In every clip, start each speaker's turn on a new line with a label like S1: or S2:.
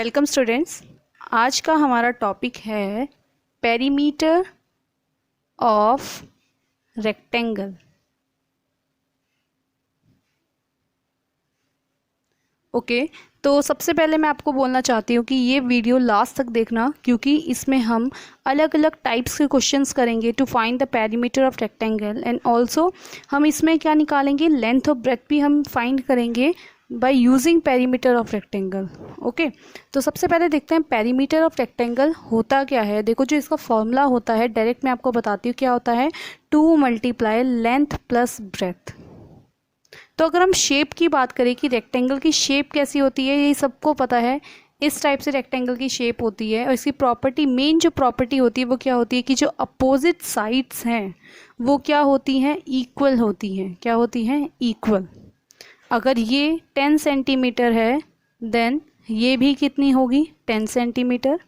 S1: Welcome students. आज का हमारा टॉपिक है पेरीमीटर ऑफ रेक्टेंगल। ओके, तो सबसे पहले मैं आपको बोलना चाहती हूँ कि ये वीडियो लास्ट तक देखना, क्योंकि इसमें हम अलग अलग टाइप्स के क्वेश्चंस करेंगे to find the perimeter of rectangle, and also हम इसमें क्या निकालेंगे, लेंथ और ब्रेथ भी हम फाइंड करेंगे by using perimeter of rectangle. Okay, तो सबसे पहले देखते हैं पेरीमीटर ऑफ रेक्टेंगल होता क्या है। देखो, जो इसका फॉर्मूला होता है डायरेक्ट मैं आपको बताती हूँ क्या होता है, 2 × लेंथ प्लस ब्रेथ। तो अगर हम शेप की बात करें कि रेक्टेंगल की शेप कैसी होती है, ये सबको पता है। इस टाइप से रेक्टेंगल की शेप होती है, और इसकी प्रॉपर्टी, मेन जो प्रॉपर्टी होती है वो क्या होती है कि जो अपोजिट साइड्स हैं वो क्या होती हैं, इक्वल होती हैं। क्या होती हैं, इक्वल। अगर ये 10 सेंटीमीटर है देन ये भी कितनी होगी, 10 सेंटीमीटर।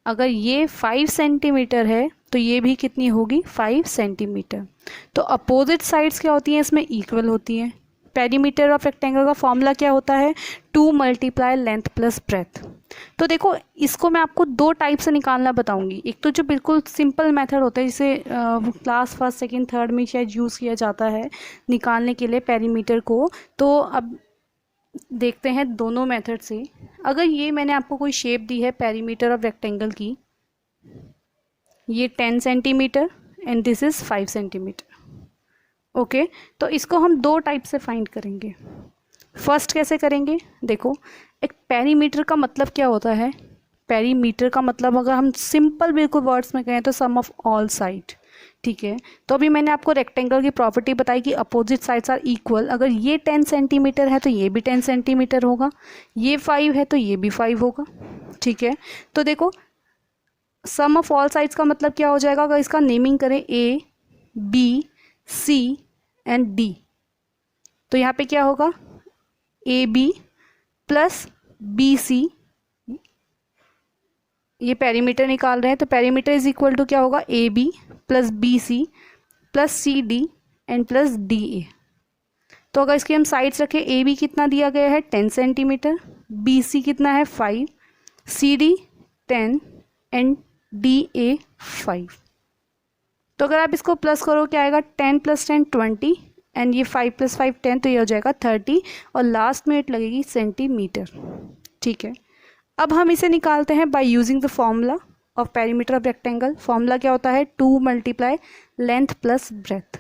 S1: अगर ये 5 सेंटीमीटर है तो ये भी कितनी होगी, 5 सेंटीमीटर। तो अपोजिट साइड्स क्या होती हैं, इसमें इक्वल होती हैं। पेरीमीटर ऑफ रेक्टेंगल का फॉर्मूला क्या होता है, 2 × लेंथ प्लस ब्रेथ। तो देखो, इसको मैं आपको 2 टाइप से निकालना बताऊंगी। एक तो जो बिल्कुल सिंपल मेथड होता है, जिसे क्लास फर्स्ट सेकंड थर्ड में शायद यूज़ किया जाता है निकालने के लिए पेरीमीटर को। तो अब देखते हैं दोनों मेथड से। अगर ये मैंने आपको कोई शेप दी है पेरीमीटर ऑफ रेक्टेंगल की, ये 10 centimetre and this is 5 centimetre. Okay, तो इसको हम 2 टाइप से फाइंड करेंगे। फर्स्ट कैसे करेंगे, देखो, एक पेरीमीटर का मतलब क्या होता है। पेरीमीटर का मतलब अगर हम सिंपल बिल्कुल वर्ड्स में कहें तो सम ऑफ ऑल साइड। ठीक है, तो अभी मैंने आपको रेक्टेंगल की प्रॉपर्टी बताई कि अपोजिट साइड्स आर इक्वल। अगर ये 10 सेंटीमीटर है तो ये भी 10 सेंटीमीटर होगा, ये 5 है तो ये भी 5 होगा। ठीक है, तो देखो, सम ऑफ ऑल साइड्स का मतलब क्या हो जाएगा, अगर इसका नेमिंग करें A, B, C and D, तो यहाँ पे क्या होगा, AB प्लस BC। ये पेरीमीटर निकाल रहे हैं, तो पेरीमीटर इज इक्वल टू क्या होगा, AB plus BC plus CD and plus DA। तो अगर इसकी हम साइड्स रखें, AB कितना दिया गया है, 10 सेंटीमीटर, BC कितना है, 5, CD 10 एंड DA 5। तो अगर आप इसको प्लस करो क्या आएगा, 10 + 10 20 एंड ये 5 + 5 10, तो ये हो जाएगा 30 और लास्ट में इट लगेगी सेंटीमीटर। ठीक है, अब हम इसे निकालते हैं by using the formula of perimeter of rectangle. Formula क्या होता है, 2 × लेंथ प्लस ब्रेथ।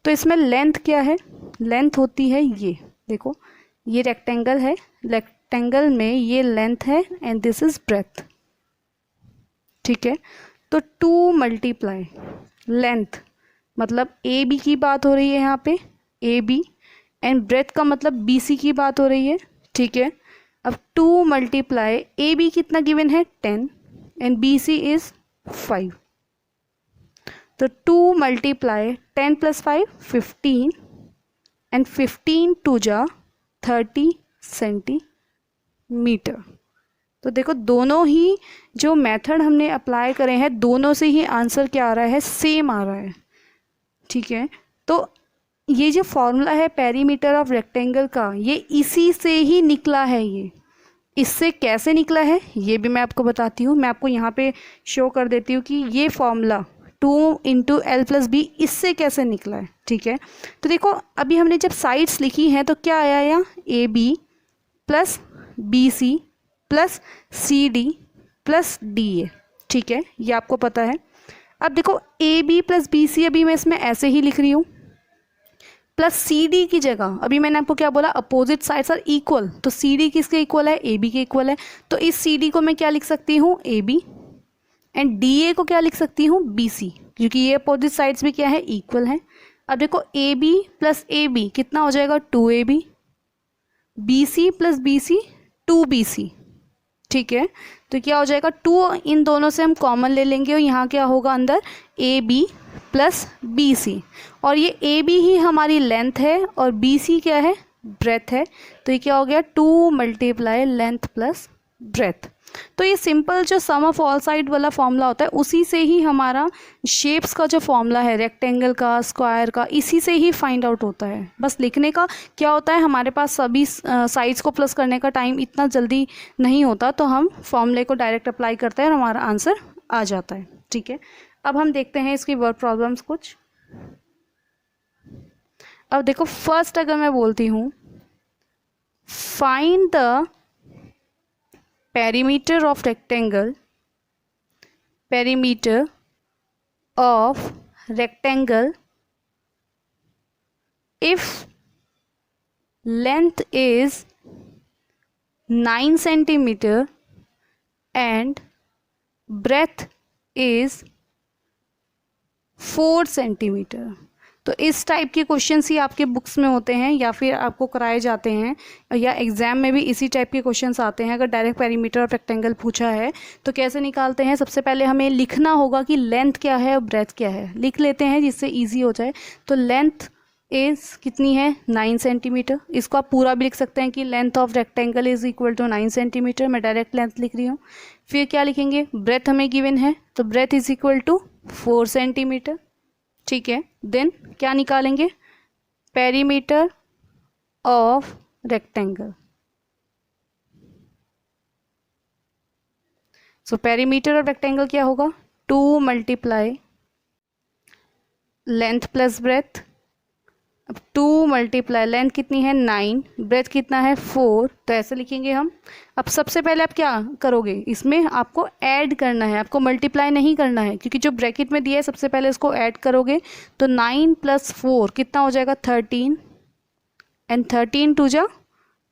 S1: तो इसमें लेंथ क्या है, लेंथ होती है ये, देखो ये रेक्टेंगल है, रेक्टेंगल में ये लेंथ है एंड दिस इज ब्रेथ। ठीक है, तो 2 × लेंथ मतलब ए बी की बात हो रही है यहाँ पे, ए बी, एंड ब्रेथ का मतलब बी सी की बात हो रही है। ठीक है, अब 2 × ए बी कितना गिवन है, 10 एंड बी सी इज 5। तो 2 × 10 + 5 15 एंड 15 × 2 = 30 सेंटीमीटर। तो देखो, दोनों ही जो मेथड हमने अप्लाई करे हैं, दोनों से ही आंसर क्या आ रहा है, सेम आ रहा है। ठीक है, तो ये जो फॉर्मूला है पेरीमीटर ऑफ रेक्टेंगल का, ये इसी से ही निकला है। ये इससे कैसे निकला है ये भी मैं आपको बताती हूँ। मैं आपको यहाँ पे शो कर देती हूँ कि ये फॉर्मूला 2 × L + B इससे कैसे निकला है। ठीक है, तो देखो, अभी हमने जब साइड्स लिखी हैं तो क्या आया यहाँ, AB plus BC plus CD plus DA। ठीक है, ये आपको पता है। अब देखो, AB प्लस BC अभी मैं इसमें ऐसे ही लिख रही हूँ, प्लस CD की जगह अभी मैंने आपको क्या बोला, अपोजिट साइड्स आर इक्वल। तो CD किसके इक्वल है, AB के इक्वल है। तो इस CD को मैं क्या लिख सकती हूँ, AB, एंड DA को क्या लिख सकती हूँ, BC, क्योंकि ये अपोजिट साइड्स भी क्या है, इक्वल है। अब देखो, AB प्लस AB कितना हो जाएगा, 2AB, BC plus BC 2BC। ठीक है, तो क्या हो जाएगा, 2 इन दोनों से हम कॉमन ले लेंगे और यहाँ क्या होगा अंदर, AB प्लस BC, और ये AB ही हमारी लेंथ है और BC क्या है, ब्रेथ है। तो ये क्या हो गया, 2 × लेंथ प्लस ब्रेथ। तो ये सिंपल जो सम ऑफ ऑल साइड वाला फॉर्मूला होता है उसी से ही हमारा शेप्स का जो फॉर्मूला है रेक्टेंगल का, स्क्वायर का, इसी से ही फाइंड आउट होता है। बस लिखने का क्या होता है, हमारे पास सभी साइड्स को प्लस करने का टाइम इतना जल्दी नहीं होता, तो हम फॉर्मूले को डायरेक्ट अप्लाई करते हैं और हमारा आंसर आ जाता है। ठीक है, अब हम देखते हैं इसकी वर्ड प्रॉब्लम्स कुछ। अब देखो फर्स्ट अगर मैं बोलती हूँ find the perimeter of rectangle, perimeter of rectangle if length is 9 centimeter and breadth is 4 centimeter। तो इस टाइप के क्वेश्चंस ही आपके बुक्स में होते हैं या फिर आपको कराए जाते हैं, या एग्जाम में भी इसी टाइप के क्वेश्चंस आते हैं। अगर डायरेक्ट पेरीमीटर ऑफ रेक्टेंगल पूछा है तो कैसे निकालते हैं, सबसे पहले हमें लिखना होगा कि लेंथ क्या है और ब्रेथ क्या है, लिख लेते हैं जिससे ईजी हो जाए। तो लेंथ इज़ कितनी है 9 सेंटीमीटर, इसको आप पूरा भी लिख सकते हैं कि length of rectangle is equal to 9 centimetre, मैं डायरेक्ट लेंथ लिख रही हूँ। फिर क्या लिखेंगे, ब्रेथ हमें गिवन है तो breadth is equal to 4 centimetre. ठीक है, देन क्या निकालेंगे, perimeter of rectangle. So perimeter of rectangle क्या होगा, 2 मल्टीप्लाई लेंथ प्लस ब्रेथ। अब 2 मल्टीप्लाई लेंथ कितनी है 9, ब्रेथ कितना है 4, तो ऐसे लिखेंगे हम। अब सबसे पहले आप क्या करोगे, इसमें आपको ऐड करना है, आपको मल्टीप्लाई नहीं करना है, क्योंकि जो ब्रैकेट में दिया है सबसे पहले इसको ऐड करोगे तो 9 + 4 कितना हो जाएगा 13, एंड 13 2 जा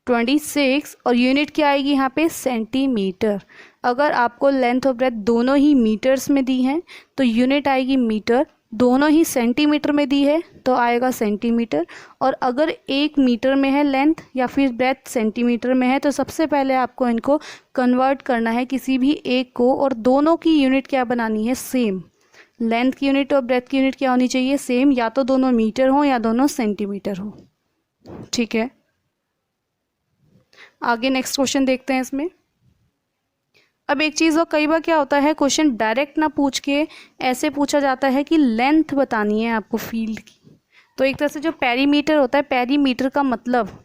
S1: 26, और यूनिट क्या आएगी यहाँ पे सेंटीमीटर। अगर आपको लेंथ और ब्रेथ दोनों ही मीटर्स में दी हैं तो यूनिट आएगी मीटर, दोनों ही सेंटीमीटर में दी है तो आएगा सेंटीमीटर। और अगर 1 मीटर में है लेंथ या फिर ब्रेथ सेंटीमीटर में है तो सबसे पहले आपको इनको कन्वर्ट करना है किसी भी एक को, और दोनों की यूनिट क्या बनानी है सेम। लेंथ की यूनिट और ब्रेथ की यूनिट क्या होनी चाहिए सेम, या तो दोनों मीटर हो या दोनों सेंटीमीटर हो। ठीक है, आगे नेक्स्ट क्वेश्चन देखते हैं इसमें। अब एक चीज़ और, कई बार क्या होता है क्वेश्चन डायरेक्ट ना पूछ के ऐसे पूछा जाता है कि लेंथ बतानी है आपको फील्ड की। तो एक तरह से जो पेरीमीटर होता है, पेरीमीटर का मतलब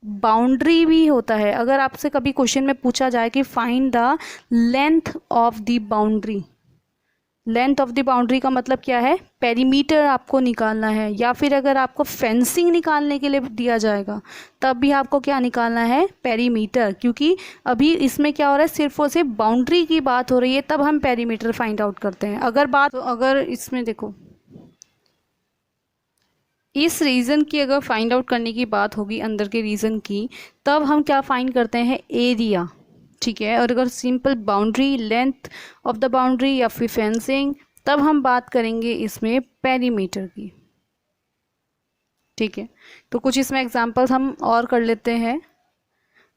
S1: बाउंड्री भी होता है। अगर आपसे कभी क्वेश्चन में पूछा जाए कि find the length of the boundary, length of the boundary का मतलब क्या है, पेरीमीटर आपको निकालना है। या फिर अगर आपको फेंसिंग निकालने के लिए दिया जाएगा तब भी आपको क्या निकालना है, पेरीमीटर, क्योंकि अभी इसमें क्या हो रहा है सिर्फ और सिर्फ बाउंड्री की बात हो रही है, तब हम पेरीमीटर फाइंड आउट करते हैं। अगर इसमें देखो इस रीजन की अगर फाइंड आउट करने की बात होगी अंदर के रीजन की, तब हम क्या फाइंड करते हैं, एरिया। ठीक है, और अगर simple boundary, length of the boundary या फिर फेंसिंग, तब हम बात करेंगे इसमें पेरीमीटर की। ठीक है, तो कुछ इसमें एग्जांपल्स हम और कर लेते हैं।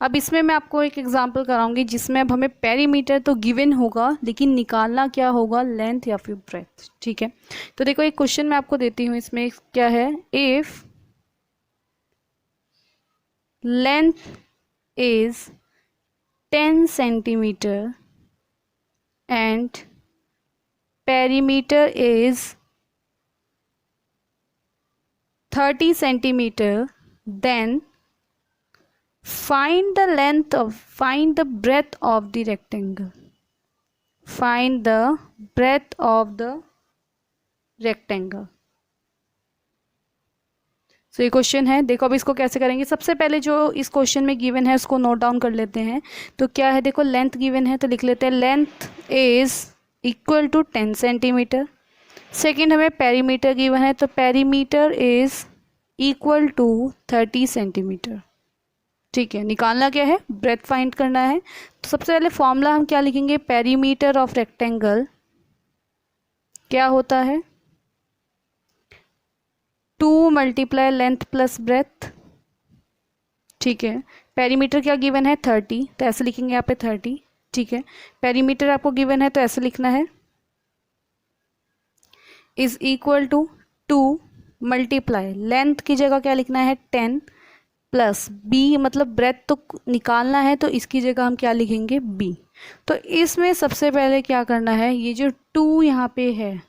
S1: अब इसमें मैं आपको एक एग्जांपल कराऊंगी जिसमें अब हमें पेरीमीटर तो गिवन होगा लेकिन निकालना क्या होगा, लेंथ या फिर ब्रेथ। ठीक है, तो देखो एक क्वेश्चन मैं आपको देती हूँ, इसमें क्या है, if length is 10 centimeter and perimeter is 30 centimeter, then find the breadth of the rectangle. Find the breadth of the rectangle. सो ये क्वेश्चन है, देखो अब इसको कैसे करेंगे। सबसे पहले जो इस क्वेश्चन में गिवन है उसको नोट डाउन कर लेते हैं। तो क्या है, देखो लेंथ गिवन है तो लिख लेते हैं length is equal to 10 centimetre. Second हमें पेरीमीटर गिवन है तो perimeter is equal to 30 centimetre. ठीक है, निकालना क्या है, ब्रेथ फाइंड करना है। तो सबसे पहले फॉर्मूला हम क्या लिखेंगे, पेरीमीटर ऑफ रेक्टेंगल क्या होता है, 2 मल्टीप्लाई लेंथ प्लस ब्रेथ। ठीक है, पेरीमीटर क्या गिवन है 30, तो ऐसे लिखेंगे यहाँ पे 30। ठीक है, पेरीमीटर आपको गिवन है तो ऐसे लिखना है, is equal to 2 multiply length की जगह क्या लिखना है 10, प्लस बी, मतलब ब्रेथ तो निकालना है तो इसकी जगह हम क्या लिखेंगे, बी। तो इसमें सबसे पहले क्या करना है, ये जो 2 यहाँ पे है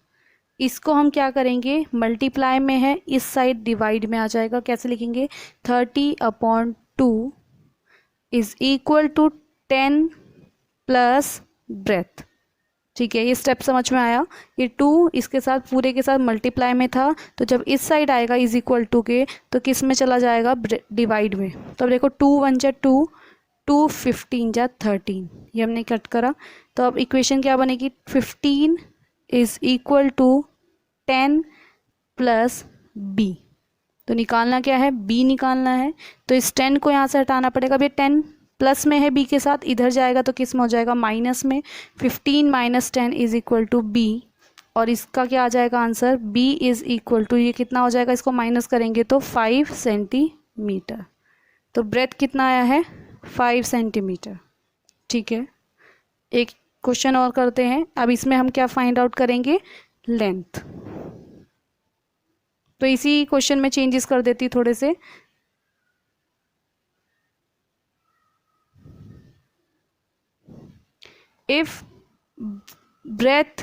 S1: इसको हम क्या करेंगे, मल्टीप्लाई में है, इस साइड डिवाइड में आ जाएगा। कैसे लिखेंगे, 30/2 is equal to 10 plus breadth. ठीक है, ये स्टेप समझ में आया। ये 2 इसके साथ पूरे के साथ मल्टीप्लाई में था, तो जब इस साइड आएगा इज इक्वल टू के, तो किस में चला जाएगा, डिवाइड में। तो अब देखो 2 1 जा 2, 2 15 जा 13, ये हमने कट करा। तो अब इक्वेशन क्या बनेगी, 15 is equal to 10 plus B. तो निकालना क्या है, बी निकालना है। तो इस 10 को यहाँ से हटाना पड़ेगा। अब ये 10 प्लस में है बी के साथ, इधर जाएगा तो किस में हो जाएगा, माइनस में। 15 minus 10 is equal to B, और इसका क्या आ जाएगा answer, B is equal to, ये कितना हो जाएगा, इसको माइनस करेंगे तो 5 सेंटीमीटर। तो ब्रेथ कितना आया है, 5 सेंटीमीटर। ठीक है, एक क्वेश्चन और करते हैं। अब इसमें हम क्या फाइंड आउट करेंगे, लेंथ। तो इसी क्वेश्चन में चेंजेस कर देती थोड़े से। If breadth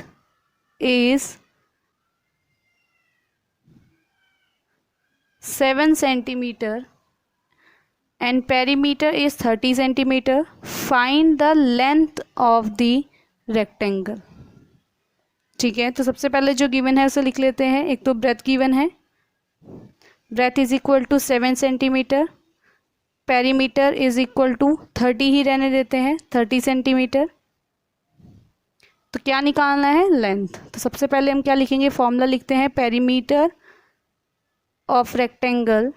S1: is 7 centimeter and perimeter is 30 centimeter, find the length of the rectangle। ठीक है, तो सबसे पहले जो गिवन है उसे लिख लेते हैं। एक तो ब्रेथ गिवन है, breadth is equal to 7 centimetre, perimeter is equal to 30 ही रहने देते हैं, 30 सेंटीमीटर। तो क्या निकालना है, लेंथ। तो सबसे पहले हम क्या लिखेंगे, फॉर्मूला लिखते हैं, perimeter of rectangle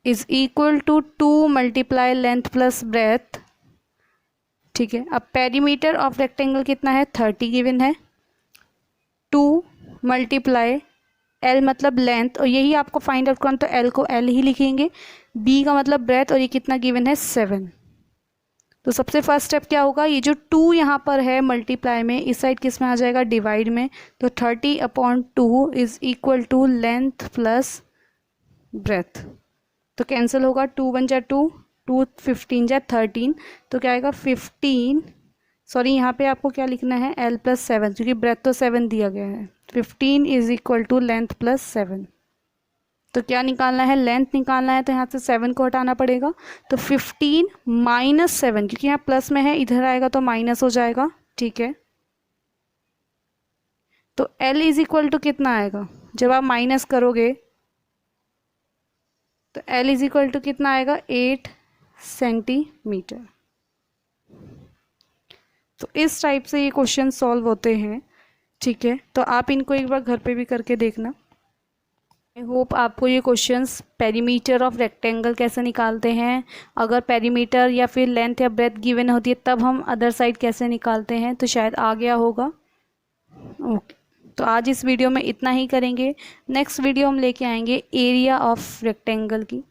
S1: is equal to 2 multiply length plus breadth. ठीक है, अब पेरीमीटर ऑफ रेक्टेंगल कितना है, 30 गिवन है, 2 मल्टीप्लाई एल मतलब लेंथ, और यही आपको फाइंड आउट करना, तो एल को एल ही लिखेंगे, बी का मतलब ब्रेथ, और ये कितना गिवन है, 7। तो सबसे फर्स्ट स्टेप क्या होगा, ये जो 2 यहाँ पर है मल्टीप्लाई में, इस साइड किस में आ जाएगा, डिवाइड में। तो 30/2 is equal to length plus breadth. तो कैंसिल होगा, 2 1 जा 2, 2 15 जा 13, तो क्या आएगा 15, सॉरी यहाँ पे आपको क्या लिखना है, l प्लस 7, क्योंकि ब्रेथ तो 7 दिया गया है। 15 is equal to length plus 7। तो क्या निकालना है, लेंथ निकालना है, तो यहाँ से 7 को हटाना पड़ेगा। तो 15 माइनस 7, क्योंकि यहाँ प्लस में है, इधर आएगा तो माइनस हो जाएगा। ठीक है, तो L इज इक्वल टू कितना आएगा, जब आप माइनस करोगे तो L इज इक्वल टू कितना आएगा, 8 सेंटीमीटर। तो इस टाइप से ये क्वेश्चन सॉल्व होते हैं। ठीक है, तो आप इनको एक बार घर पे भी करके देखना। आई होप आपको ये क्वेश्चंस पेरीमीटर ऑफ रेक्टेंगल कैसे निकालते हैं, अगर पेरीमीटर या फिर लेंथ या ब्रेथ गिवन होती है तब हम अदर साइड कैसे निकालते हैं, तो शायद आ गया होगा। ओके, तो आज इस वीडियो में इतना ही करेंगे। नेक्स्ट वीडियो हम लेके आएंगे एरिया ऑफ रेक्टेंगल की।